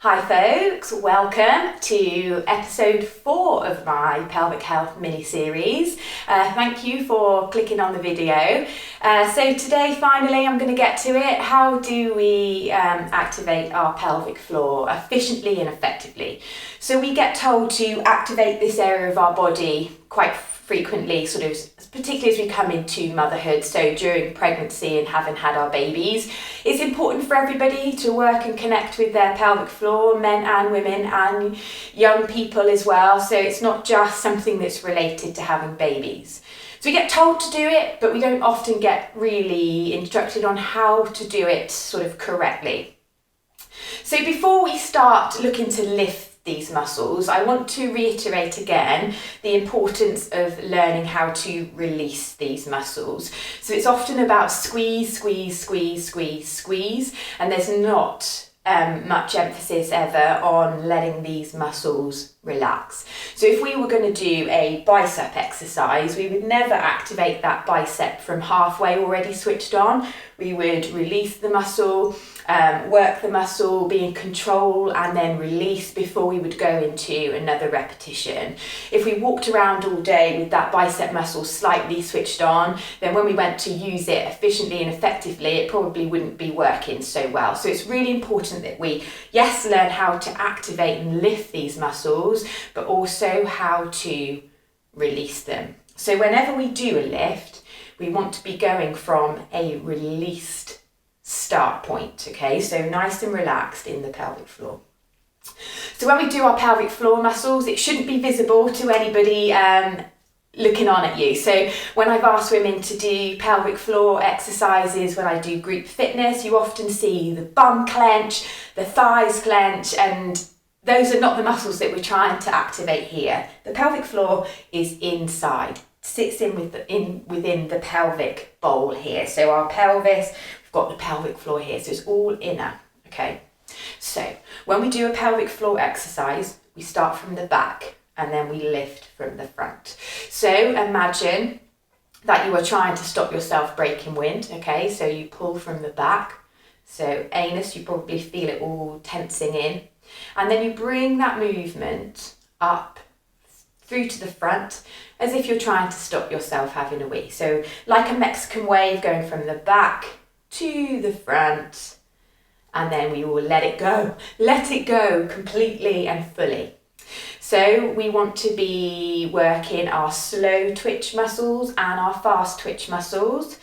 Hi folks, welcome to episode 4 of my Pelvic Health mini-series. Thank you for clicking on the video. So today finally I'm going to get to it. How do we activate our pelvic floor efficiently and effectively? So we get told to activate this area of our body quite frequently, particularly as we come into motherhood, so during pregnancy and having had our babies. It's important for everybody to work and connect with their pelvic floor, men and women and young people as well, so it's not just something that's related to having babies. So we get told to do it, but we don't often get really instructed on how to do it correctly. So before we start looking to lift these muscles, I want to reiterate again the importance of learning how to release these muscles. So it's often about squeeze, squeeze, squeeze, squeeze, squeeze, and there's not much emphasis ever on letting these muscles relax. So if we were going to do a bicep exercise, we would never activate that bicep from halfway already switched on. We would release the muscle, work the muscle, be in control, and then release before we would go into another repetition. If we walked around all day with that bicep muscle slightly switched on, then when we went to use it efficiently and effectively, it probably wouldn't be working so well. So it's really important that we, yes, learn how to activate and lift these muscles, but also how to release them. So whenever we do a lift, we want to be going from a released start point, okay? So nice and relaxed in the pelvic floor. So when we do our pelvic floor muscles, it shouldn't be visible to anybody looking on at you. So when I've asked women to do pelvic floor exercises, when I do group fitness, you often see the bum clench, the thighs clench, and those are not the muscles that we're trying to activate here. The pelvic floor is inside, sits within the pelvic bowl here. So our pelvis, we've got the pelvic floor here, so it's all inner, okay? So when we do a pelvic floor exercise, we start from the back and then we lift from the front. So imagine that you are trying to stop yourself breaking wind, okay? So you pull from the back. So anus, you probably feel it all tensing in. And then you bring that movement up through to the front as if you're trying to stop yourself having a wee. So like a Mexican wave, going from the back to the front, and then we will let it go completely and fully. So we want to be working our slow twitch muscles and our fast twitch muscles.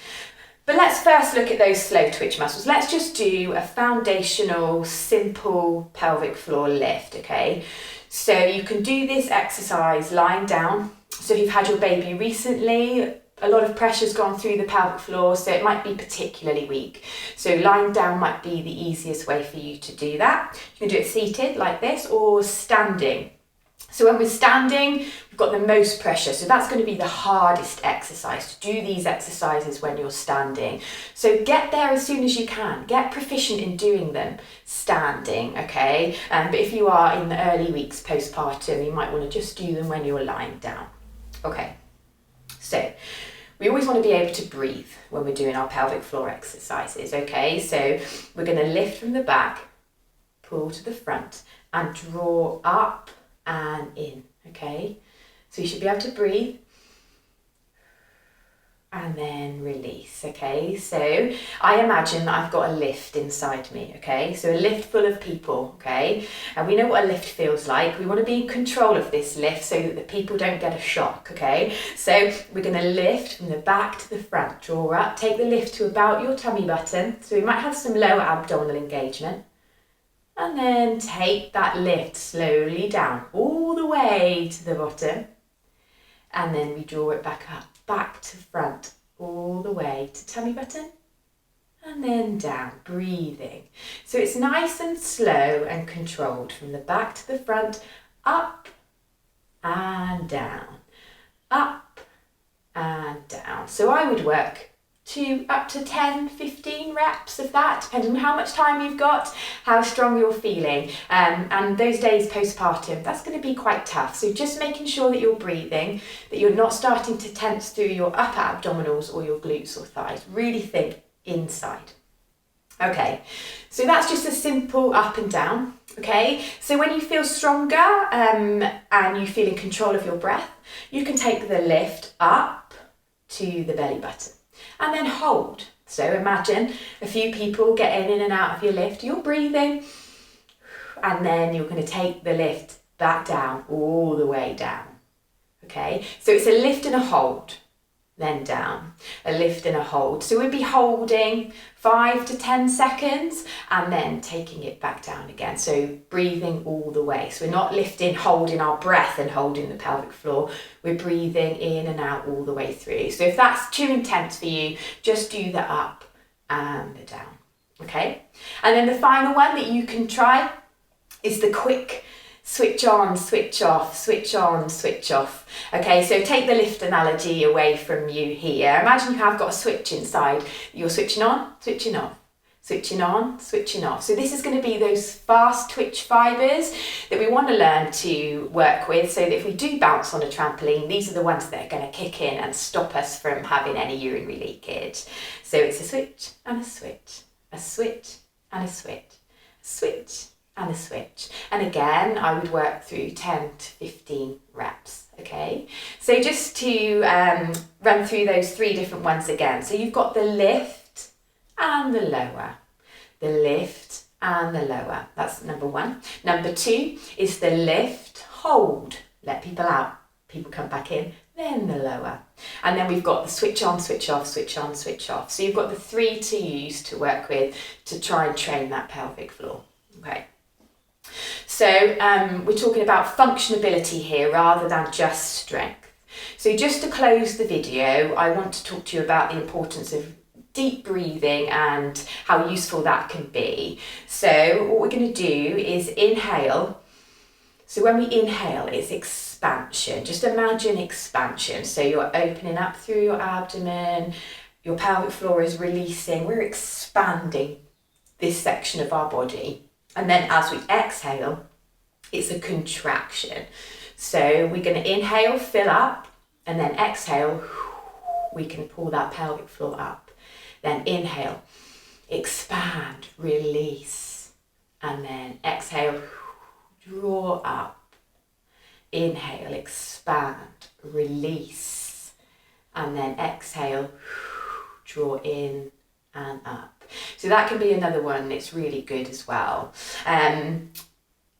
But let's first look at those slow twitch muscles. Let's just do a foundational, simple pelvic floor lift, okay? So you can do this exercise lying down. So if you've had your baby recently, a lot of pressure's gone through the pelvic floor, so it might be particularly weak. So lying down might be the easiest way for you to do that. You can do it seated like this or standing. So when we're standing, we've got the most pressure. So that's going to be the hardest exercise, to do these exercises when you're standing. So get there as soon as you can. Get proficient in doing them standing, okay? But if you are in the early weeks postpartum, you might want to just do them when you're lying down. Okay, so we always want to be able to breathe when we're doing our pelvic floor exercises, okay? So we're going to lift from the back, pull to the front, and draw up and in, okay? So you should be able to breathe and then release, okay? So I imagine that I've got a lift inside me, okay? So a lift full of people, okay? And we know what a lift feels like. We want to be in control of this lift so that the people don't get a shock, okay? So we're going to lift from the back to the front, draw up, take the lift to about your tummy button. So we might have some lower abdominal engagement. And then take that lift slowly down all the way to the bottom. And then we draw it back up, back to front, all the way to tummy button. And then down, breathing. So it's nice and slow and controlled from the back to the front, up and down, up and down. So I would work up to 10, 15 reps of that, depending on how much time you've got, how strong you're feeling. And those days postpartum, that's going to be quite tough. So just making sure that you're breathing, that you're not starting to tense through your upper abdominals or your glutes or thighs. Really think inside. Okay, so that's just a simple up and down. Okay, so when you feel stronger and you feel in control of your breath, you can take the lift up to the belly button and then hold. So imagine a few people getting in and out of your lift, you're breathing, and then you're going to take the lift back down, all the way down. Okay, so it's a lift and a hold, then down, a lift and a hold. So we'd be holding 5 to 10 seconds and then taking it back down again. So breathing all the way. So we're not lifting, holding our breath and holding the pelvic floor. We're breathing in and out all the way through. So if that's too intense for you, just do the up and the down. Okay. And then the final one that you can try is the quick switch on, switch off, switch on, switch off. Okay, so take the lift analogy away from you here. Imagine you have got a switch inside. You're switching on, switching off, switching on, switching off. So this is going to be those fast twitch fibres that we want to learn to work with, so that if we do bounce on a trampoline, these are the ones that are going to kick in and stop us from having any urinary leakage. So it's a switch and a switch, a switch and a switch, a switch and a switch. And again, I would work through 10 to 15 reps, okay? So just to run through those 3 different ones again. So you've got the lift and the lower, the lift and the lower. That's number 1. Number 2 is the lift, hold, let people out, people come back in, then the lower. And then we've got the switch on, switch off, switch on, switch off. So you've got the 3 to use to work with to try and train that pelvic floor, okay? So we're talking about functionability here rather than just strength. So just to close the video, I want to talk to you about the importance of deep breathing and how useful that can be. So what we're going to do is inhale. So when we inhale, it's expansion. Just imagine expansion. So you're opening up through your abdomen, your pelvic floor is releasing, we're expanding this section of our body. And then as we exhale, it's a contraction. So we're going to inhale, fill up, and then exhale, we can pull that pelvic floor up. Then inhale, expand, release, and then exhale, draw up. Inhale, expand, release, and then exhale, draw in and up. So that can be another one that's really good as well.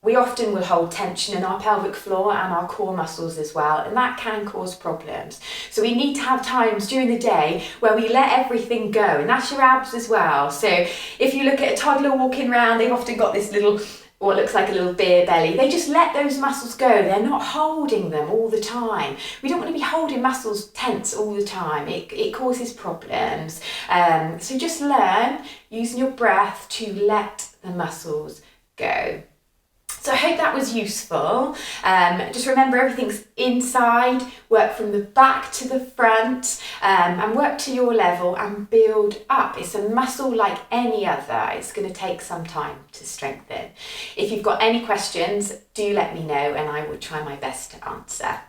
We often will hold tension in our pelvic floor and our core muscles as well, and that can cause problems. So we need to have times during the day where we let everything go, and that's your abs as well. So if you look at a toddler walking around, they've often got this little, what looks like a little beer belly. They just let those muscles go. They're not holding them all the time. We don't want to be holding muscles tense all the time. It causes problems. So just learn using your breath to let the muscles go. So I hope that was useful. Just remember everything's inside, work from the back to the front, and work to your level and build up. It's a muscle like any other. It's going to take some time to strengthen. If you've got any questions, do let me know and I will try my best to answer.